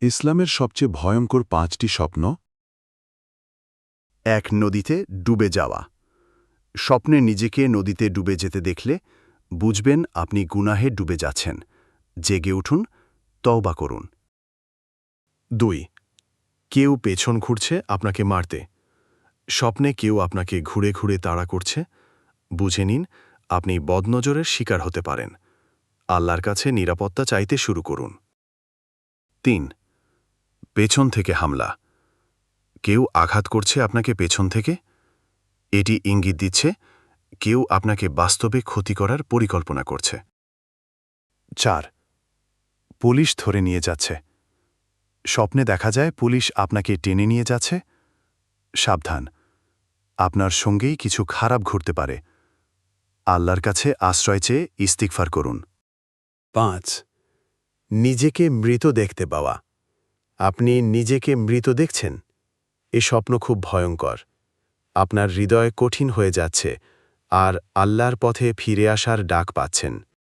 ইসলামের সবচেয়ে ভয়ঙ্কর ৫টি স্বপ্ন। ১. নদীতে ডুবে যাওয়া। স্বপ্নে নিজেকে নদীতে ডুবে যেতে দেখলে বুঝবেন আপনি গুনাহে ডুবে যাচ্ছেন। জেগে উঠুন, তওবা করুন। ২. কেউ পেছন ঘুরছে আপনাকে মারতে। স্বপ্নে কেউ আপনাকে ঘুরে ঘুরে তাড়া করছে, বুঝে নিন আপনি বদনজরের শিকার হতে পারেন। আল্লাহর কাছে নিরাপত্তা চাইতে শুরু করুন। ৩. পেছন থেকে হামলা। কেউ আঘাত করছে আপনাকে পেছন থেকে। এটি ইঙ্গিত দিচ্ছে কেউ আপনাকে বাস্তবে ক্ষতি করার পরিকল্পনা করছে। ৪. পুলিশ ধরে নিয়ে যাচ্ছে। স্বপ্নে দেখা যায় পুলিশ আপনাকে টেনে নিয়ে যাচ্ছে। সাবধান, আপনার সঙ্গেই কিছু খারাপ ঘটতে পারে। আল্লাহর কাছে আশ্রয় চেয়ে ইস্তিগফার করুন। ৫. নিজেকে মৃত দেখতে পাওয়া। আপনি নিজেকে মৃত দেখছেন? এ স্বপ্ন খুব ভয়ঙ্কর। আপনার হৃদয় কঠিন হয়ে যাচ্ছে আর আল্লাহর পথে ফিরে আসার ডাক পাচ্ছেন।